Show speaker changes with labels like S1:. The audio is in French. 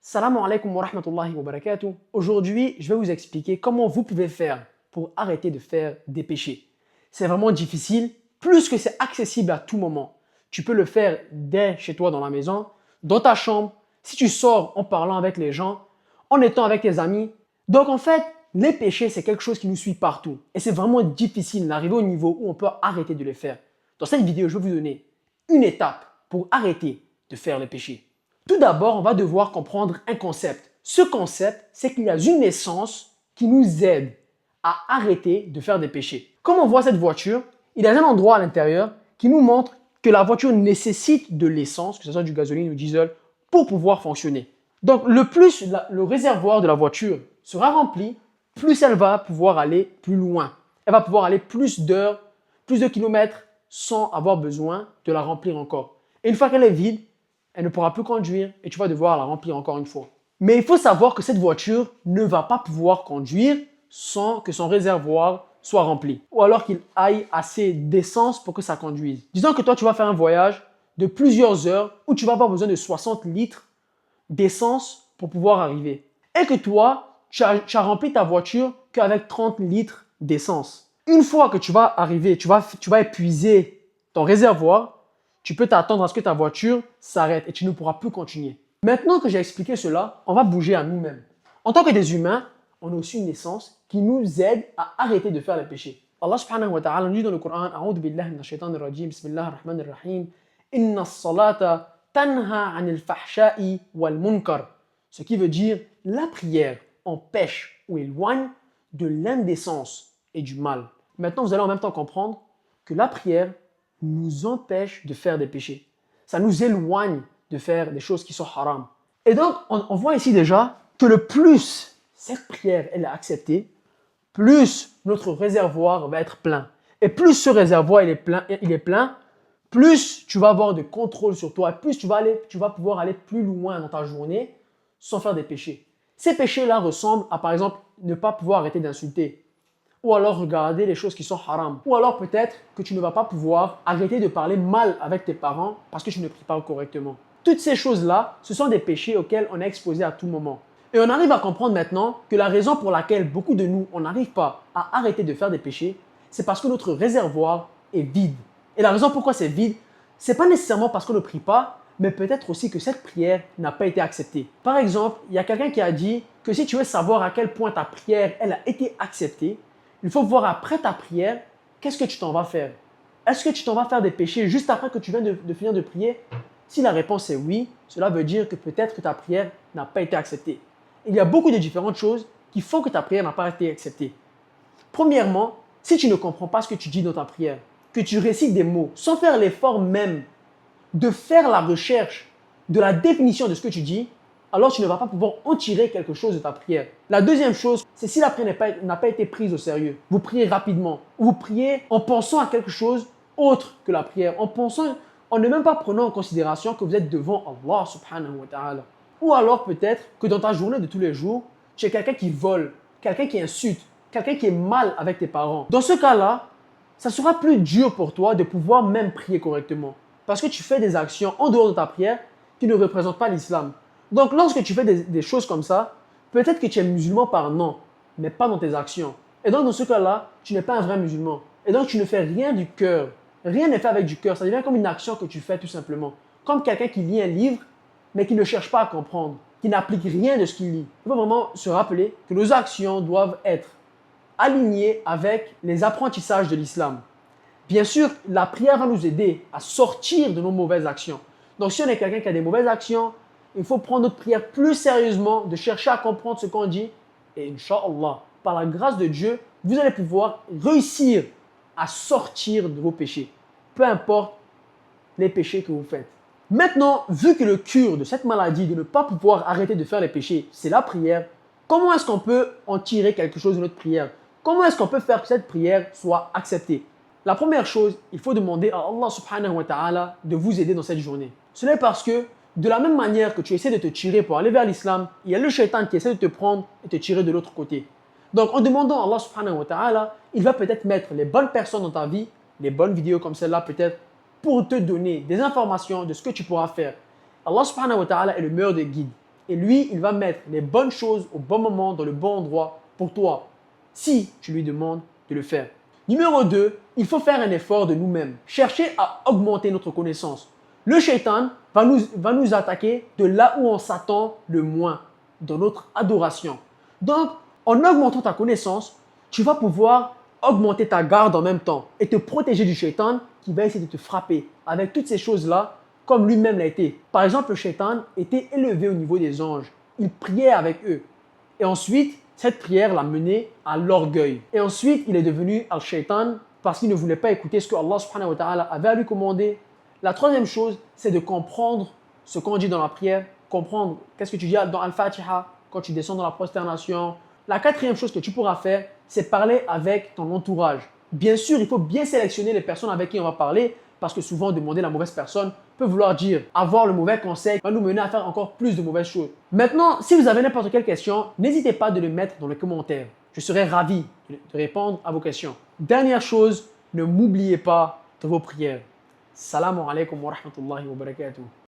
S1: Salam alaikum wa rahmatullahi wa barakatuh. Aujourd'hui, je vais vous expliquer comment vous pouvez faire pour arrêter de faire des péchés. C'est vraiment difficile, plus que c'est accessible à tout moment. Tu peux le faire dès chez toi dans la maison, dans ta chambre, si tu sors en parlant avec les gens, en étant avec tes amis. Donc en fait, les péchés, c'est quelque chose qui nous suit partout. Et c'est vraiment difficile d'arriver au niveau où on peut arrêter de les faire. Dans cette vidéo, je vais vous donner une étape pour arrêter de faire les péchés. Tout d'abord, on va devoir comprendre un concept. Ce concept, c'est qu'il y a une essence qui nous aide à arrêter de faire des péchés. Comme on voit cette voiture, il y a un endroit à l'intérieur qui nous montre que la voiture nécessite de l'essence, que ce soit du gasoline ou du diesel, pour pouvoir fonctionner. Donc, le plus le réservoir de la voiture sera rempli, plus elle va pouvoir aller plus loin. Elle va pouvoir aller plus d'heures, plus de kilomètres sans avoir besoin de la remplir encore. Et une fois qu'elle est vide, elle ne pourra plus conduire et tu vas devoir la remplir encore une fois. Mais il faut savoir que cette voiture ne va pas pouvoir conduire sans que son réservoir soit rempli. Ou alors qu'il aille assez d'essence pour que ça conduise. Disons que toi, tu vas faire un voyage de plusieurs heures où tu vas avoir besoin de 60 litres d'essence pour pouvoir arriver. Et que toi, tu as rempli ta voiture qu'avec 30 litres d'essence. Une fois que tu vas arriver, tu vas épuiser ton réservoir, tu peux t'attendre à ce que ta voiture s'arrête et tu ne pourras plus continuer. Maintenant que j'ai expliqué cela, on va bouger à nous-mêmes. En tant que des humains, on a aussi une essence qui nous aide à arrêter de faire les péchés. Allah subhanahu wa ta'ala nous dit dans le Coran, A'udhu billahi minash shaitanir rajim, bismillahir rahmanir rahim, Inna as-salata tanha 'anil fahsha'i wal munkar. Ce qui veut dire, la prière empêche ou éloigne de l'indécence et du mal. Maintenant, vous allez en même temps comprendre que la prière nous empêche de faire des péchés. Ça nous éloigne de faire des choses qui sont haram. Et donc, on voit ici déjà que le plus cette prière elle est acceptée, plus notre réservoir va être plein. Et plus ce réservoir il est plein, plus tu vas avoir de contrôle sur toi, plus tu vas pouvoir aller plus loin dans ta journée sans faire des péchés. Ces péchés-là ressemblent à, par exemple, ne pas pouvoir arrêter d'insulter, ou alors regarder les choses qui sont haram. Ou alors peut-être que tu ne vas pas pouvoir arrêter de parler mal avec tes parents parce que tu ne pries pas correctement. Toutes ces choses-là, ce sont des péchés auxquels on est exposé à tout moment. Et on arrive à comprendre maintenant que la raison pour laquelle beaucoup de nous, on n'arrive pas à arrêter de faire des péchés, c'est parce que notre réservoir est vide. Et la raison pourquoi c'est vide, ce n'est pas nécessairement parce qu'on ne prie pas, mais peut-être aussi que cette prière n'a pas été acceptée. Par exemple, il y a quelqu'un qui a dit que si tu veux savoir à quel point ta prière elle a été acceptée, il faut voir après ta prière, qu'est-ce que tu t'en vas faire? Est-ce que tu t'en vas faire des péchés juste après que tu viens de finir de prier? Si la réponse est oui, cela veut dire que peut-être que ta prière n'a pas été acceptée. Il y a beaucoup de différentes choses qui font que ta prière n'a pas été acceptée. Premièrement, si tu ne comprends pas ce que tu dis dans ta prière, que tu récites des mots sans faire l'effort même de faire la recherche de la définition de ce que tu dis, alors tu ne vas pas pouvoir en tirer quelque chose de ta prière. La deuxième chose, c'est si la prière n'a pas été prise au sérieux. Vous priez rapidement, ou vous priez en pensant à quelque chose autre que la prière, en ne même pas prenant en considération que vous êtes devant Allah subhanahu wa ta'ala. Ou alors peut-être que dans ta journée de tous les jours, tu es quelqu'un qui vole, quelqu'un qui insulte, quelqu'un qui est mal avec tes parents. Dans ce cas-là, ça sera plus dur pour toi de pouvoir même prier correctement. Parce que tu fais des actions en dehors de ta prière qui ne représentent pas l'islam. Donc, lorsque tu fais des choses comme ça, peut-être que tu es musulman par nom, mais pas dans tes actions. Et donc, dans ce cas-là, tu n'es pas un vrai musulman. Et donc, tu ne fais rien du cœur. Rien n'est fait avec du cœur. Ça devient comme une action que tu fais tout simplement. Comme quelqu'un qui lit un livre, mais qui ne cherche pas à comprendre, qui n'applique rien de ce qu'il lit. Il faut vraiment se rappeler que nos actions doivent être alignées avec les apprentissages de l'islam. Bien sûr, la prière va nous aider à sortir de nos mauvaises actions. Donc, si on est quelqu'un qui a des mauvaises actions, il faut prendre notre prière plus sérieusement, de chercher à comprendre ce qu'on dit. Et Inch'Allah, par la grâce de Dieu, vous allez pouvoir réussir à sortir de vos péchés. Peu importe les péchés que vous faites. Maintenant, vu que le cure de cette maladie de ne pas pouvoir arrêter de faire les péchés, c'est la prière, comment est-ce qu'on peut en tirer quelque chose de notre prière? Comment est-ce qu'on peut faire que cette prière soit acceptée? La première chose, il faut demander à Allah subhanahu wa ta'ala de vous aider dans cette journée. Ce n'est parce que de la même manière que tu essaies de te tirer pour aller vers l'islam, il y a le shaitan qui essaie de te prendre et te tirer de l'autre côté. Donc en demandant à Allah subhanahu wa ta'ala, il va peut-être mettre les bonnes personnes dans ta vie, les bonnes vidéos comme celle-là peut-être, pour te donner des informations de ce que tu pourras faire. Allah subhanahu wa ta'ala est le meilleur des guides. Et lui, il va mettre les bonnes choses au bon moment, dans le bon endroit pour toi, si tu lui demandes de le faire. Numéro 2, il faut faire un effort de nous-mêmes. Chercher à augmenter notre connaissance. Le shaitan va nous attaquer de là où on s'attend le moins, dans notre adoration. Donc, en augmentant ta connaissance, tu vas pouvoir augmenter ta garde en même temps et te protéger du shaitan qui va essayer de te frapper avec toutes ces choses-là comme lui-même l'a été. Par exemple, le shaitan était élevé au niveau des anges. Il priait avec eux. Et ensuite, cette prière l'a mené à l'orgueil. Et ensuite, il est devenu al-shaitan parce qu'il ne voulait pas écouter ce que Allah subhanahu wa ta'ala avait à lui commander. La troisième chose, c'est de comprendre ce qu'on dit dans la prière, comprendre qu'est-ce que tu dis dans Al-Fatiha, quand tu descends dans la prosternation. La quatrième chose que tu pourras faire, c'est parler avec ton entourage. Bien sûr, il faut bien sélectionner les personnes avec qui on va parler parce que souvent, demander la mauvaise personne peut vouloir dire avoir le mauvais conseil va nous mener à faire encore plus de mauvaises choses. Maintenant, si vous avez n'importe quelle question, n'hésitez pas de le mettre dans les commentaires. Je serai ravi de répondre à vos questions. Dernière chose, ne m'oubliez pas de vos prières. Salam alaikum wa rahmatullahi wa barakatuh.